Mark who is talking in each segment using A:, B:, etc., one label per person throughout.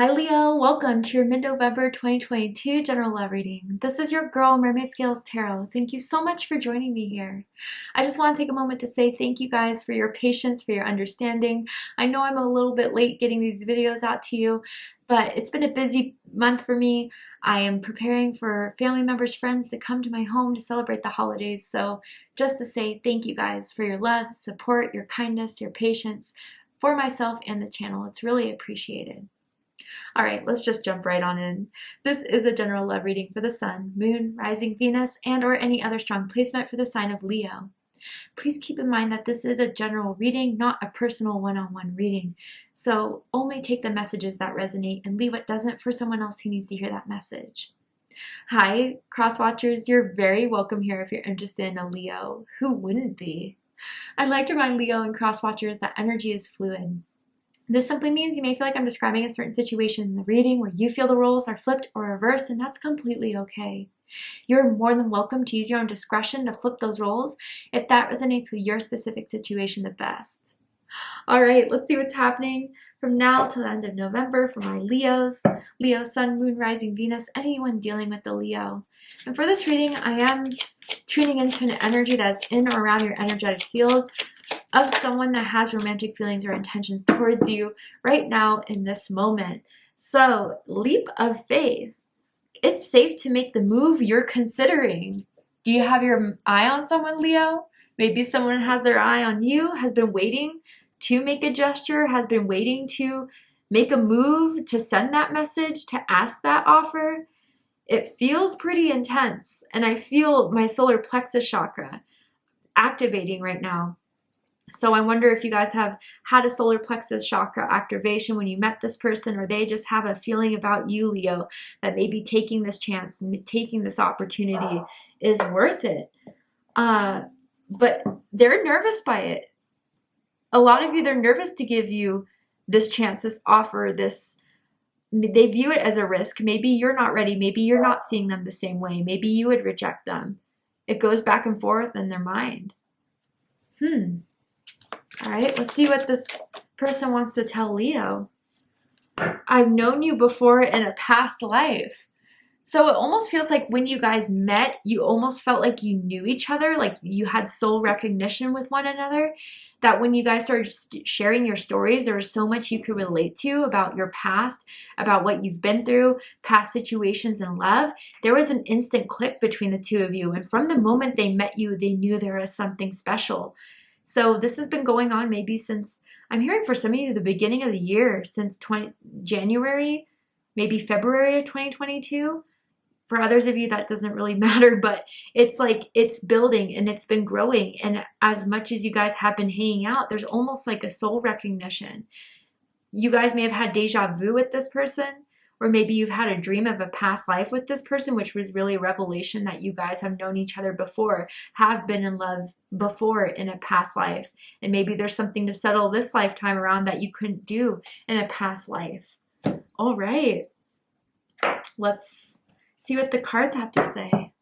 A: Hi Leo, welcome to your mid-November 2022 general love reading. This is your girl Mermaid Scales Tarot. Thank you so much for joining me here. I just want to take a moment to say thank you guys for your patience, for your understanding. I know I'm a little bit late getting these videos out to you, but it's been a busy month for me. I am preparing for family members, friends to come to my home to celebrate the holidays. So just to say thank you guys for your love, support, your kindness, your patience for myself and the channel. It's really appreciated. All right, let's just jump right on in. This is a general love reading for the Sun, Moon, Rising Venus, and or any other strong placement for the sign of Leo. Please keep in mind that this is a general reading, not a personal one-on-one reading. So only take the messages that resonate and leave what doesn't for someone else who needs to hear that message. Hi, cross watchers. You're very welcome here if you're interested in a Leo. Who wouldn't be? I'd like to remind Leo and cross watchers that energy is fluid. This simply means you may feel like I'm describing a certain situation in the reading where you feel the roles are flipped or reversed, and that's completely okay. You're more than welcome to use your own discretion to flip those roles if that resonates with your specific situation the best. All right, let's see what's happening from now till the end of November for my Leos. Leo, Sun, Moon, Rising, Venus, anyone dealing with the Leo. And for this reading, I am tuning into an energy that's in or around your energetic field of someone that has romantic feelings or intentions towards you right now in this moment. So, leap of faith. It's safe to make the move you're considering. Do you have your eye on someone, Leo? Maybe someone has their eye on you, has been waiting to make a gesture, has been waiting to make a move, to send that message, to ask that offer. It feels pretty intense, and I feel my solar plexus chakra activating right now. So I wonder if you guys have had a solar plexus chakra activation when you met this person, or they just have a feeling about you, Leo, that maybe taking this chance, taking this opportunity is worth it. But they're nervous by it. A lot of you, they're nervous to give you this chance, this offer, they view it as a risk. Maybe you're not ready. Maybe you're not seeing them the same way. Maybe you would reject them. It goes back and forth in their mind. All right, let's see what this person wants to tell Leo. I've known you before in a past life. So it almost feels like when you guys met, you almost felt like you knew each other, like you had soul recognition with one another, that when you guys started sharing your stories, there was so much you could relate to about your past, about what you've been through, past situations in love. There was an instant click between the two of you. And from the moment they met you, they knew there was something special. So this has been going on maybe since, I'm hearing for some of you, the beginning of the year, since January, maybe February of 2022. For others of you, that doesn't really matter, but it's like it's building and it's been growing. And as much as you guys have been hanging out, there's almost like a soul recognition. You guys may have had deja vu with this person, or maybe you've had a dream of a past life with this person, which was really a revelation that you guys have known each other before, have been in love before in a past life. And maybe there's something to settle this lifetime around that you couldn't do in a past life. All right. Let's see what the cards have to say.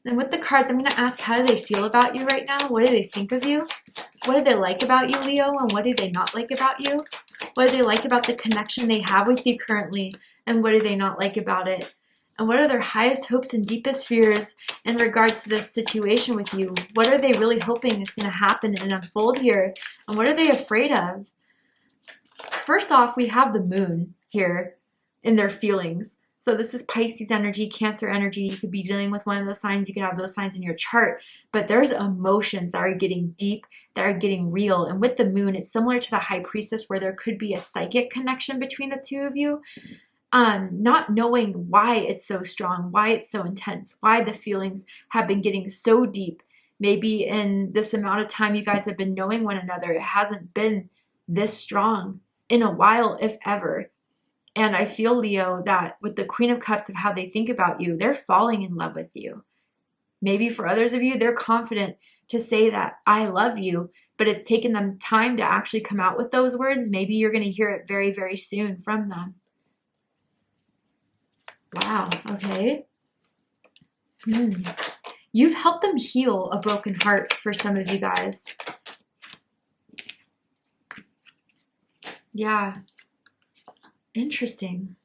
A: And with the cards, I'm going to ask, how do they feel about you right now? What do they think of you? What do they like about you, Leo? And what do they not like about you? What do they like about the connection they have with you currently? And what do they not like about it? And what are their highest hopes and deepest fears in regards to this situation with you? What are they really hoping is going to happen and unfold here? And what are they afraid of? First off, we have the moon here in their feelings. So this is Pisces energy, Cancer energy. You could be dealing with one of those signs. You could have those signs in your chart. But there's emotions that are getting deep, that are getting real. And with the moon, it's similar to the High Priestess, where there could be a psychic connection between the two of you. Not knowing why it's so strong, why it's so intense, why the feelings have been getting so deep. Maybe in this amount of time you guys have been knowing one another, it hasn't been this strong in a while, if ever. And I feel, Leo, that with the Queen of Cups of how they think about you, they're falling in love with you. Maybe for others of you, they're confident to say that I love you, but it's taken them time to actually come out with those words. Maybe you're going to hear it very, very soon from them. Wow, okay. You've helped them heal a broken heart for some of you guys. Yeah. Interesting.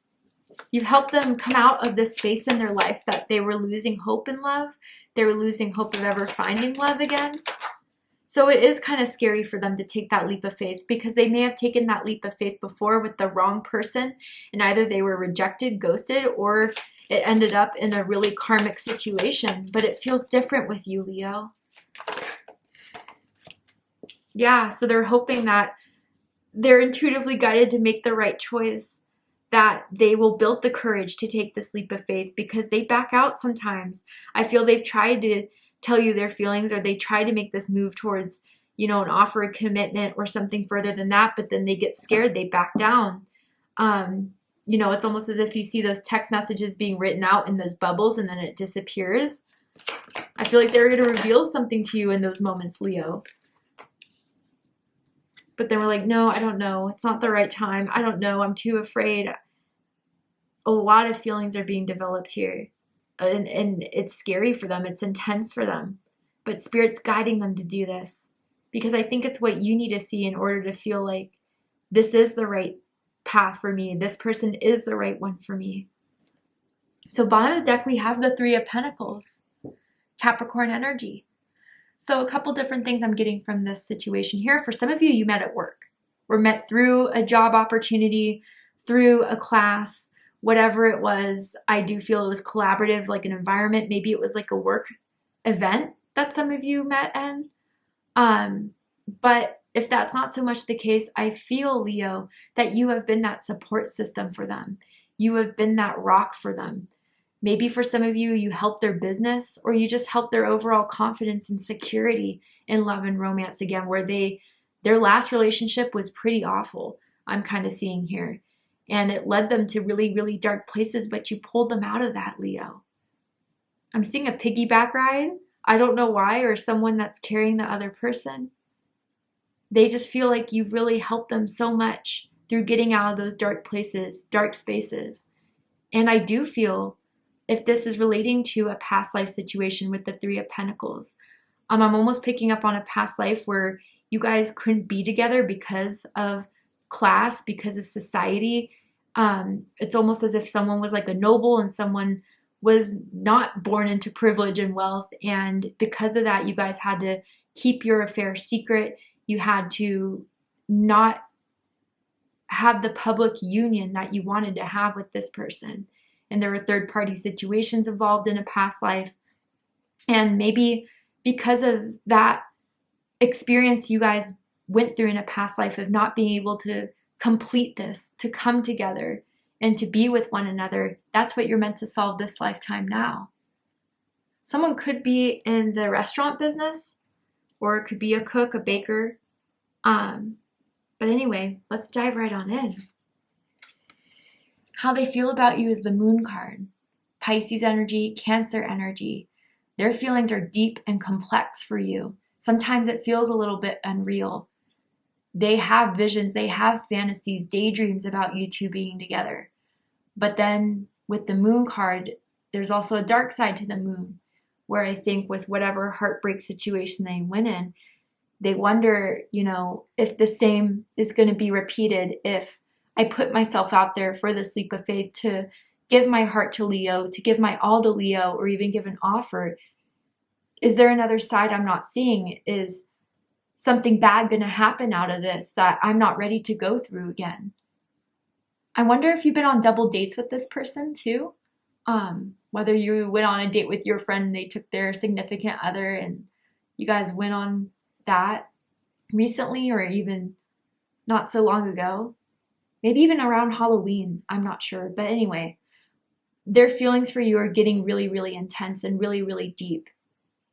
A: You've helped them come out of this space in their life that they were losing hope in love. They were losing hope of ever finding love again. So it is kind of scary for them to take that leap of faith, because they may have taken that leap of faith before with the wrong person, and either they were rejected, ghosted, or it ended up in a really karmic situation. But it feels different with you, Leo. Yeah, so they're hoping that they're intuitively guided to make the right choice, that they will build the courage to take this leap of faith, because they back out sometimes. I feel they've tried to tell you their feelings, or they try to make this move towards, an offer of commitment or something further than that, but then they get scared, they back down. It's almost as if you see those text messages being written out in those bubbles and then it disappears. I feel like they're going to reveal something to you in those moments, Leo. But then we're like, no, I don't know. It's not the right time. I don't know. I'm too afraid. A lot of feelings are being developed here. And it's scary for them. It's intense for them. But Spirit's guiding them to do this, because I think it's what you need to see in order to feel like this is the right path for me. This person is the right one for me. So bottom of the deck, we have the Three of Pentacles, Capricorn energy. So a couple different things I'm getting from this situation here. For some of you, you met at work, or met through a job opportunity, through a class, whatever it was. I do feel it was collaborative, like an environment. Maybe it was like a work event that some of you met in. But if that's not so much the case, I feel, Leo, that you have been that support system for them. You have been that rock for them. Maybe for some of you, you helped their business, or you just helped their overall confidence and security in love and romance again, where their last relationship was pretty awful, I'm kind of seeing here. And it led them to really, really dark places, but you pulled them out of that, Leo. I'm seeing a piggyback ride. I don't know why, or someone that's carrying the other person. They just feel like you've really helped them so much through getting out of those dark places, dark spaces. And I do feel, if this is relating to a past life situation with the Three of Pentacles, I'm almost picking up on a past life where you guys couldn't be together because of class, because of society. It's almost as if someone was like a noble and someone was not born into privilege and wealth. And because of that, you guys had to keep your affair secret. You had to not have the public union that you wanted to have with this person. And there were third-party situations involved in a past life. And maybe because of that experience you guys went through in a past life of not being able to complete this, to come together and to be with one another, that's what you're meant to solve this lifetime now. Someone could be in the restaurant business, or it could be a cook, a baker. But anyway, let's dive right on in. How they feel about you is the Moon card. Pisces energy, Cancer energy. Their feelings are deep and complex for you. Sometimes it feels a little bit unreal. They have visions, they have fantasies, daydreams about you two being together. But then with the Moon card, there's also a dark side to the Moon, where I think with whatever heartbreak situation they went in, they wonder, if the same is going to be repeated if I put myself out there for this leap of faith to give my heart to Leo, to give my all to Leo, or even give an offer. Is there another side I'm not seeing? Is something bad going to happen out of this that I'm not ready to go through again? I wonder if you've been on double dates with this person too. Whether you went on a date with your friend and they took their significant other and you guys went on that recently, or even not so long ago. Maybe even around Halloween, I'm not sure. But anyway, their feelings for you are getting really, really intense and really, really deep.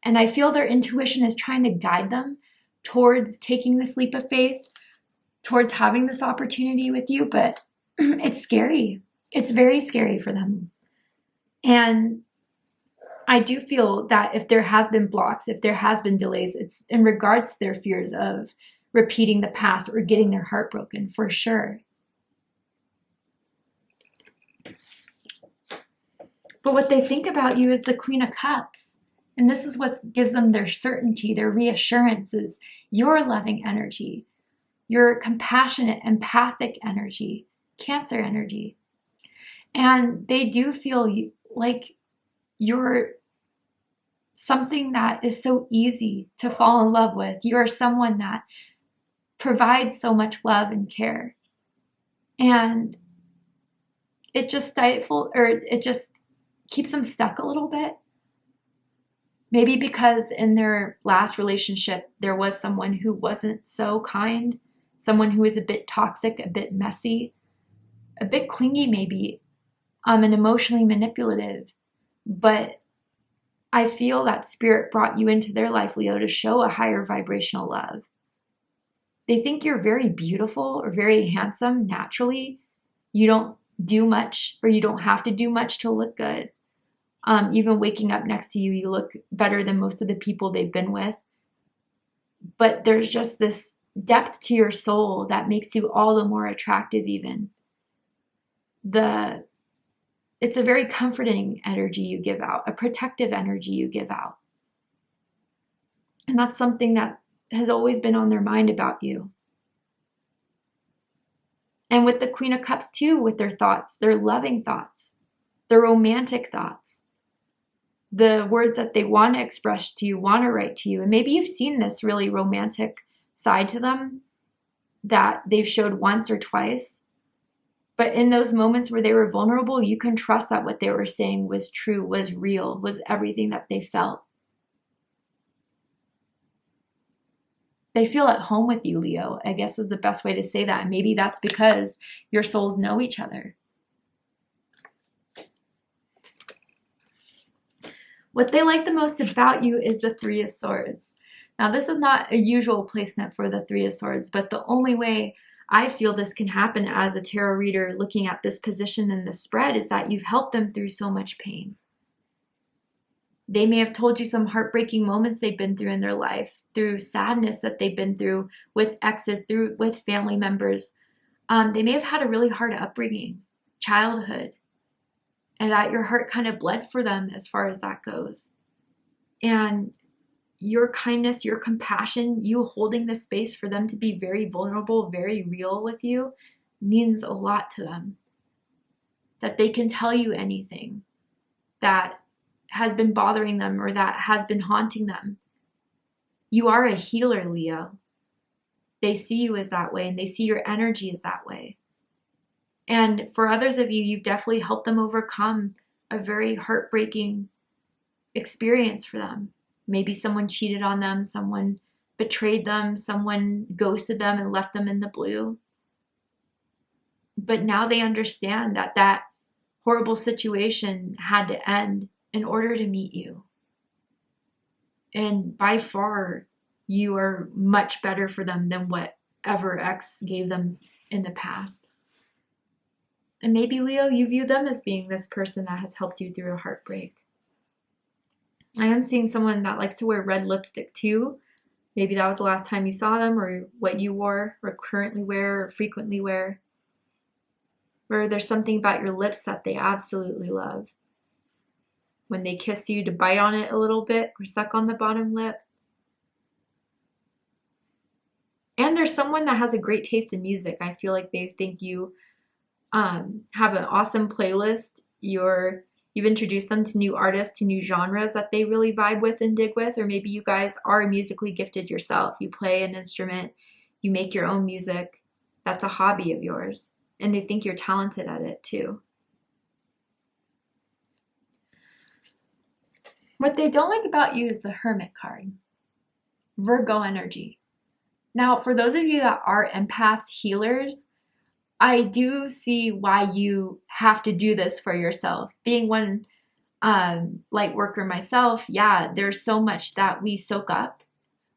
A: And I feel their intuition is trying to guide them towards taking this leap of faith, towards having this opportunity with you, but it's scary. It's very scary for them. And I do feel that if there has been blocks, if there has been delays, it's in regards to their fears of repeating the past or getting their heart broken, for sure. But what they think about you is the Queen of Cups. And this is what gives them their certainty, their reassurances, your loving energy, your compassionate, empathic energy. Cancer energy. And they do feel like you're something that is so easy to fall in love with. You are someone that provides so much love and care. And it just keeps them stuck a little bit. Maybe because in their last relationship, there was someone who wasn't so kind, someone who was a bit toxic, a bit messy, a bit clingy maybe, and emotionally manipulative. But I feel that spirit brought you into their life, Leo, to show a higher vibrational love. They think you're very beautiful or very handsome naturally. You don't do much, or you don't have to do much to look good. Even waking up next to you, you look better than most of the people they've been with. But there's just this depth to your soul that makes you all the more attractive even. It's a very comforting energy you give out, a protective energy you give out. And that's something that has always been on their mind about you. And with the Queen of Cups too, with their thoughts, their loving thoughts, their romantic thoughts, the words that they want to express to you, want to write to you. And maybe you've seen this really romantic side to them that they've showed once or twice. But in those moments where they were vulnerable, you can trust that what they were saying was true, was real, was everything that they felt. They feel at home with you, Leo, I guess is the best way to say that. And maybe that's because your souls know each other. What they like the most about you is the Three of Swords. Now, this is not a usual placement for the Three of Swords, but the only way I feel this can happen as a tarot reader looking at this position in the spread is that you've helped them through so much pain. They may have told you some heartbreaking moments they've been through in their life, through sadness that they've been through with exes, with family members. They may have had a really hard upbringing, childhood, and that your heart kind of bled for them as far as that goes. And your kindness, your compassion, you holding the space for them to be very vulnerable, very real with you means a lot to them. That they can tell you anything that has been bothering them or that has been haunting them. You are a healer, Leo. They see you as that way, and they see your energy as that way. And for others of you, you've definitely helped them overcome a very heartbreaking experience for them. Maybe someone cheated on them, someone betrayed them, someone ghosted them and left them in the blue. But now they understand that that horrible situation had to end in order to meet you. And by far, you are much better for them than whatever ex gave them in the past. And maybe, Leo, you view them as being this person that has helped you through a heartbreak. I am seeing someone that likes to wear red lipstick too. Maybe that was the last time you saw them, or what you wore, or currently wear, or frequently wear. Where there's something about your lips that they absolutely love. When they kiss you, to bite on it a little bit, or suck on the bottom lip. And there's someone that has a great taste in music. I feel like they think you have an awesome playlist. You've introduced them to new artists, to new genres that they really vibe with and dig with, or maybe you guys are musically gifted yourself. You play an instrument, you make your own music. That's a hobby of yours, and they think you're talented at it too. What they don't like about you is the Hermit card, Virgo energy. Now, for those of you that are empaths, healers, I do see why you have to do this for yourself. Being one light worker myself, yeah, there's so much that we soak up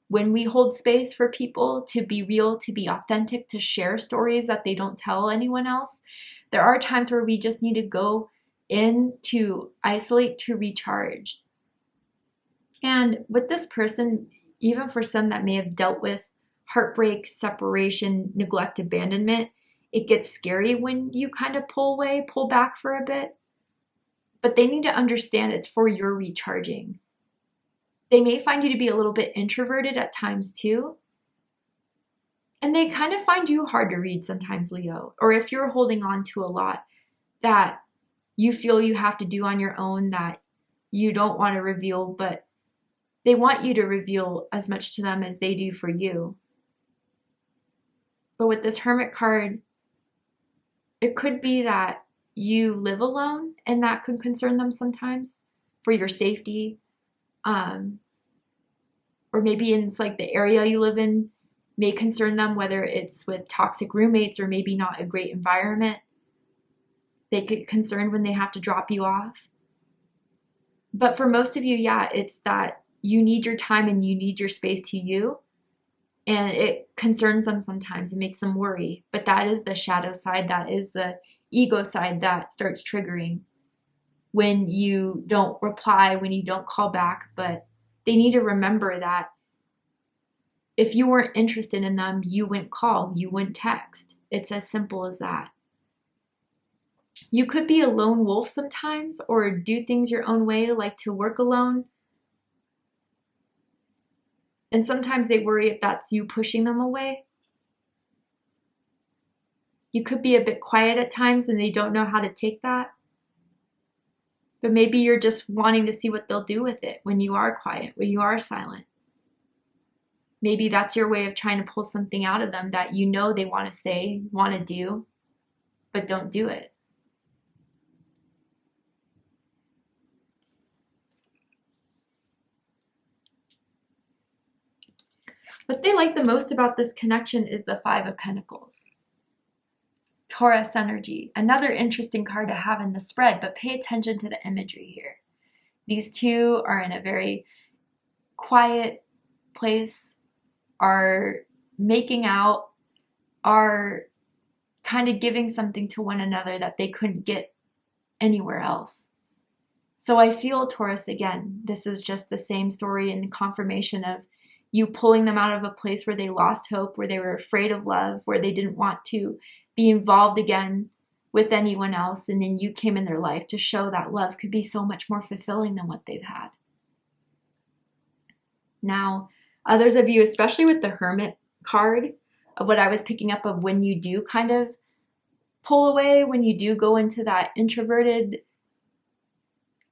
A: when we hold space for people to be real, to be authentic, to share stories that they don't tell anyone else. There are times where we just need to go in to isolate, to recharge. And with this person, even for some that may have dealt with heartbreak, separation, neglect, abandonment, it gets scary when you kind of pull away, pull back for a bit. But they need to understand it's for your recharging. They may find you to be a little bit introverted at times too. And they kind of find you hard to read sometimes, Leo. Or if you're holding on to a lot that you feel you have to do on your own that you don't want to reveal, but they want you to reveal as much to them as they do for you. But with this Hermit card, it could be that you live alone, and that could concern them sometimes for your safety. Or maybe it's like the area you live in may concern them, whether it's with toxic roommates or maybe not a great environment. They get concerned when they have to drop you off. But for most of you, yeah, it's that you need your time and you need your space to you. And it concerns them sometimes. It makes them worry. But that is the shadow side. That is the ego side that starts triggering when you don't reply, when you don't call back. But they need to remember that if you weren't interested in them, you wouldn't call, you wouldn't text. It's as simple as that. You could be a lone wolf sometimes, or do things your own way, like to work alone. And sometimes they worry if that's you pushing them away. You could be a bit quiet at times and they don't know how to take that. But maybe you're just wanting to see what they'll do with it when you are quiet, when you are silent. Maybe that's your way of trying to pull something out of them that you know they want to say, want to do, but don't do it. What they like the most about this connection is the Five of Pentacles. Taurus energy, another interesting card to have in the spread, but pay attention to the imagery here. These two are in a very quiet place, are making out, are kind of giving something to one another that they couldn't get anywhere else. So I feel, Taurus, again, this is just the same story and confirmation of you pulling them out of a place where they lost hope, where they were afraid of love, where they didn't want to be involved again with anyone else. And then you came in their life to show that love could be so much more fulfilling than what they've had. Now, others of you, especially with the Hermit card, of what I was picking up of when you do kind of pull away, when you do go into that introverted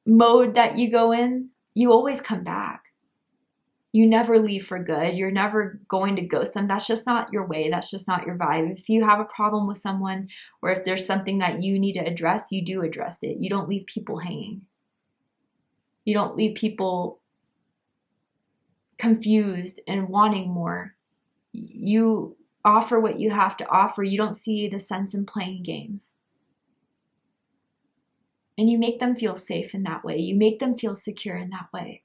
A: mode that you go in, you always come back. You never leave for good. You're never going to ghost them. That's just not your way. That's just not your vibe. If you have a problem with someone, or if there's something that you need to address, you do address it. You don't leave people hanging. You don't leave people confused and wanting more. You offer what you have to offer. You don't see the sense in playing games. And you make them feel safe in that way. You make them feel secure in that way.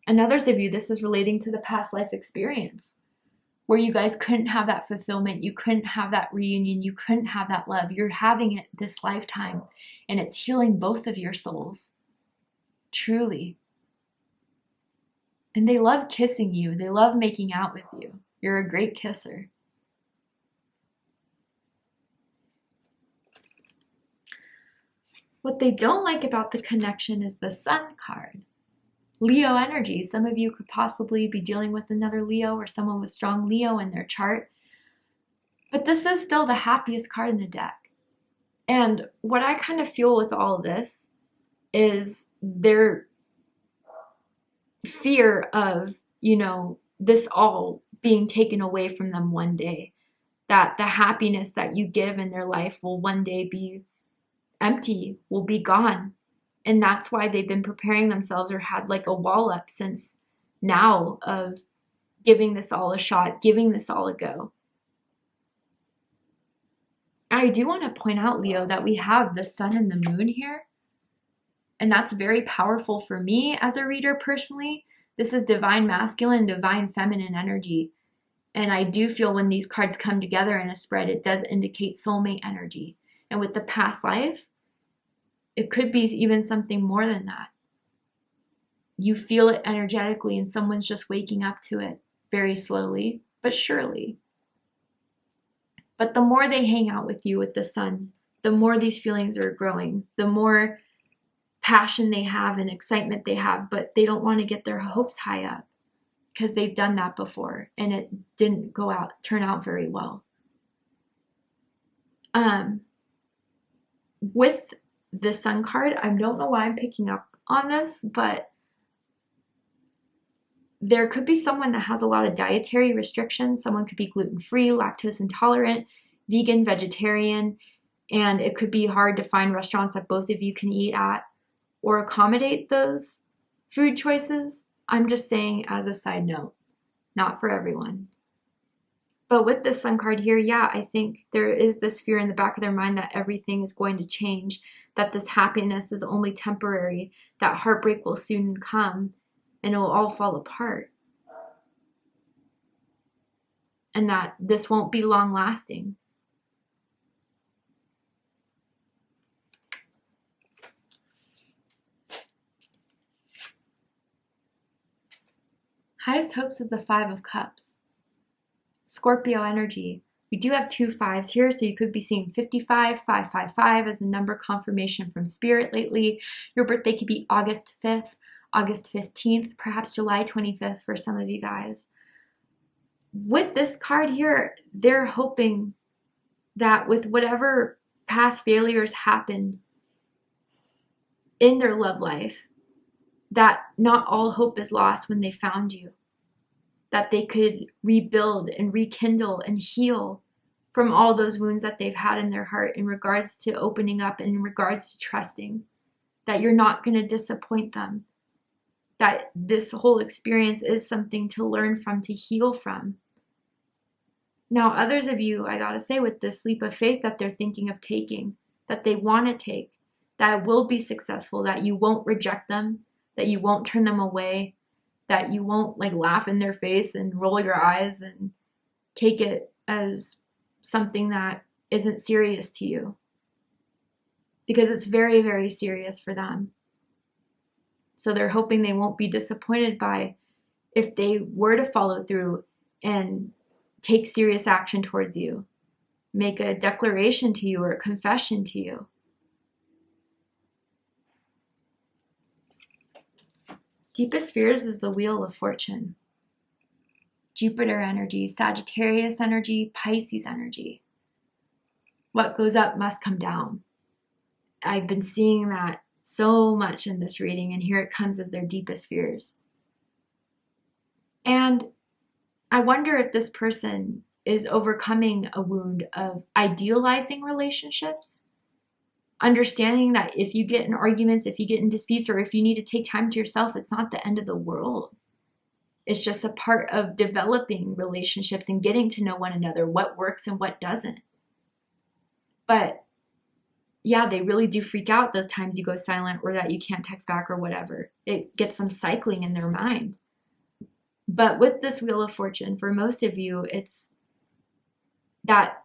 A: And others of you, this is relating to the past life experience where you guys couldn't have that fulfillment. You couldn't have that reunion. You couldn't have that love. You're having it this lifetime, and it's healing both of your souls. Truly. And they love kissing you. They love making out with you. You're a great kisser. What they don't like about the connection is the Sun card. Leo energy. Some of you could possibly be dealing with another Leo or someone with strong Leo in their chart. But this is still the happiest card in the deck. And what I kind of feel with all of this is their fear of, this all being taken away from them one day. That the happiness that you give in their life will one day be empty, will be gone. And that's why they've been preparing themselves, or had like a wall up since now, of giving this all a shot, giving this all a go. I do want to point out, Leo, that we have the sun and the moon here. And that's very powerful for me as a reader personally. This is divine masculine, divine feminine energy. And I do feel when these cards come together in a spread, it does indicate soulmate energy. And with the past life, it could be even something more than that. You feel it energetically, and someone's just waking up to it very slowly, but surely. But the more they hang out with you with the sun, the more these feelings are growing, the more passion they have and excitement they have, but they don't want to get their hopes high up because they've done that before and it didn't turn out very well. With the Sun card, I don't know why I'm picking up on this, but there could be someone that has a lot of dietary restrictions. Someone could be gluten-free, lactose intolerant, vegan, vegetarian, and it could be hard to find restaurants that both of you can eat at or accommodate those food choices. I'm just saying as a side note, not for everyone. But with this Sun card here, yeah, I think there is this fear in the back of their mind that everything is going to change, that this happiness is only temporary, that heartbreak will soon come, and it will all fall apart. And that this won't be long lasting. Highest hopes is the Five of Cups. Scorpio energy. We do have 2 5s here, so you could be seeing 55, 555 as a number confirmation from Spirit lately. Your birthday could be August 5th, August 15th, perhaps July 25th for some of you guys. With this card here, they're hoping that with whatever past failures happened in their love life, that not all hope is lost when they found you. That they could rebuild and rekindle and heal from all those wounds that they've had in their heart in regards to opening up and in regards to trusting. That you're not going to disappoint them. That this whole experience is something to learn from, to heal from. Now, others of you, I gotta say, with this leap of faith that they're thinking of taking, that they want to take, that will be successful, that you won't reject them, that you won't turn them away, that you won't like laugh in their face and roll your eyes and take it as something that isn't serious to you. Because it's very, very serious for them. So they're hoping they won't be disappointed by if they were to follow through and take serious action towards you, make a declaration to you or a confession to you. Deepest fears is the Wheel of Fortune. Jupiter energy, Sagittarius energy, Pisces energy. What goes up must come down. I've been seeing that so much in this reading, and here it comes as their deepest fears. And I wonder if this person is overcoming a wound of idealizing relationships, understanding that if you get in arguments, if you get in disputes, or if you need to take time to yourself, it's not the end of the world. It's just a part of developing relationships and getting to know one another, what works and what doesn't. But yeah, they really do freak out those times you go silent or that you can't text back or whatever. It gets them cycling in their mind. But with this Wheel of Fortune, for most of you, it's that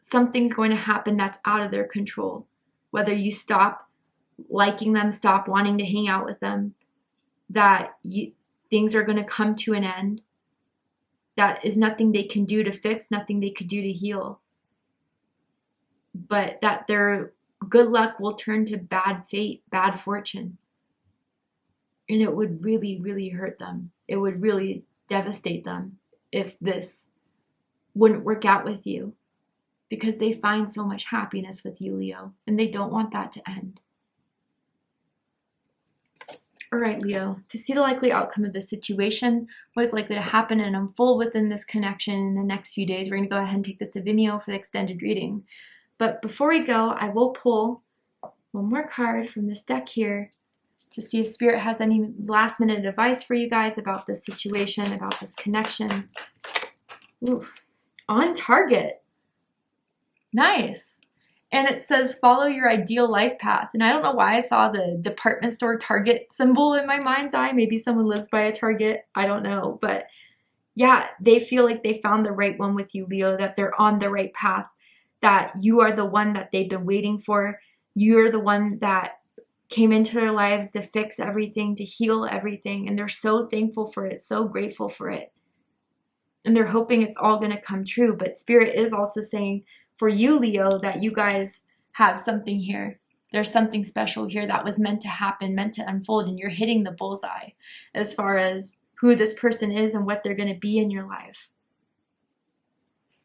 A: something's going to happen that's out of their control. Whether you stop liking them, stop wanting to hang out with them, that things are going to come to an end. That is nothing they can do to fix, nothing they could do to heal. But that their good luck will turn to bad fate, bad fortune. And it would really, really hurt them. It would really devastate them if this wouldn't work out with you. Because they find so much happiness with you, Leo, and they don't want that to end. All right, Leo, to see the likely outcome of this situation, what is likely to happen and unfold within this connection in the next few days, we're going to go ahead and take this to Vimeo for the extended reading. But before we go, I will pull one more card from this deck here to see if Spirit has any last minute advice for you guys about this situation, about this connection. Ooh, on target. Nice. And it says, follow your ideal life path. And I don't know why I saw the department store Target symbol in my mind's eye. Maybe someone lives by a Target. I don't know. But yeah, they feel like they found the right one with you, Leo, that they're on the right path, that you are the one that they've been waiting for. You're the one that came into their lives to fix everything, to heal everything. And they're so thankful for it, so grateful for it. And they're hoping it's all going to come true. But Spirit is also saying, for you, Leo, that you guys have something here. There's something special here that was meant to happen, meant to unfold, and you're hitting the bullseye as far as who this person is and what they're going to be in your life.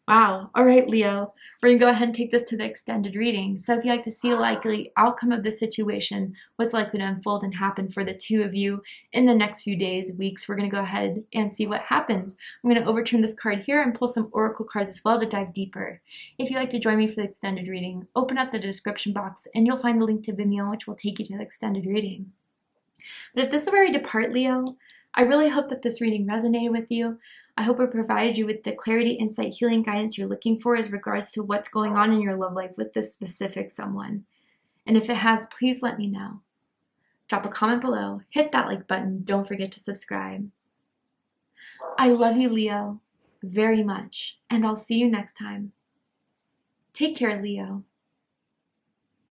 A: Wow. All right, Leo, we're going to go ahead and take this to the extended reading. So if you'd like to see a likely outcome of the situation, what's likely to unfold and happen for the two of you in the next few days, weeks, we're going to go ahead and see what happens. I'm going to overturn this card here and pull some oracle cards as well to dive deeper. If you'd like to join me for the extended reading, open up the description box and you'll find the link to Vimeo, which will take you to the extended reading. But if this is where we depart, Leo, I really hope that this reading resonated with you. I hope it provided you with the clarity, insight, healing guidance you're looking for as regards to what's going on in your love life with this specific someone. And if it has, please let me know. Drop a comment below, hit that like button, don't forget to subscribe. I love you, Leo, very much, and I'll see you next time. Take care, Leo.